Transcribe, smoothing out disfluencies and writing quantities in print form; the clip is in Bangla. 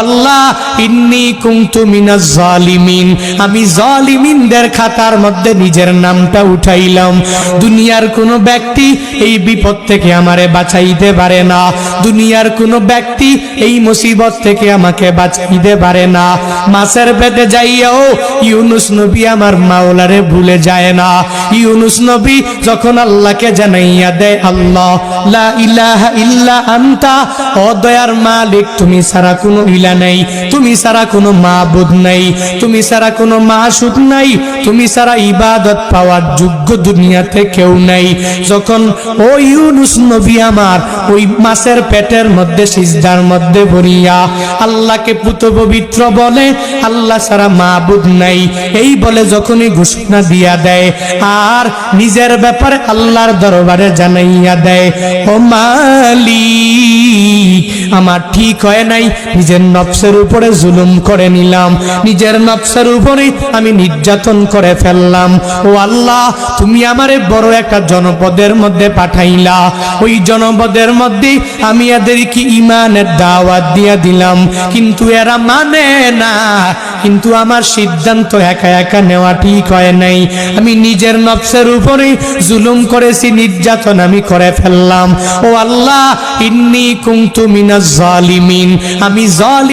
আল্লাহ ইন্নী কুনতু মিনাজ জালিমিন, আমি জালিমিনদের খাতার মধ্যে নিজের নামটা উঠাইলাম। দুনিয়ার কোনো ব্যক্তি এই বিপদ থেকে আমারে বাঁচাইতে পারে না, দুনিয়ার কোনো ব্যক্তি এই মুসিবত থেকে আমাকে বাঁচাইতে পারে না। মাছের পেটে যাইয়াও ইউনুস নবী আমার মাওলারে ভুলে যায় না। ইউনুস নবী যখন আল্লাহকে জানাইয়া দেয়, আল্লাহ লা ইলাহা ইল্লা আনতা, ও দয়ার মালিক তুমি ছাড়া কোনো নাই, তুমি ছাড়া কোনো মাবুদ নাই, তুমি ছাড়া কোনো মাশউক নাই, তুমি ছাড়া ইবাদত পাওয়ার যোগ্য দুনিয়াতে কেউ নাই। যখন ওই ইউনুস নবী আমার ওই মাছের পেটের মধ্যে সিজদার মধ্যে পড়িয়া আল্লাহকে পুত পবিত্র বলে, আল্লাহ ছাড়া মাবুদ নাই এই বলে যখনই ঘোষণা দিয়া দেয় আর নিজের ব্যাপারে আল্লাহর দরবারে জানাইয়া দেয়, ও মালিক আমার ঠিক হয় নাই, নিজের নফসের উপরে জুলুম করে নিলাম, নিজের নফসের উপরে আমি নির্যাতন করে ফেললাম। ও আল্লাহ তুমি আমারে বড় একটা জনপদের মধ্যে পাঠাইলা, ওই জনপদের মধ্যে আমি এদেরকে ঈমানের দাওয়াত দিয়া দিলাম, কিন্তু এরা মানে না। কিন্তু আমার সিদ্ধান্ত একা একা নেওয়া ঠিক হয় নাই, আমি নিজের নফসের উপরে জুলুম করেছি, নির্যাতন আমি করে ফেললাম। ও আল্লাহ ইন্নী কুনতু মিনাজ জালিমিন, আমি জালিম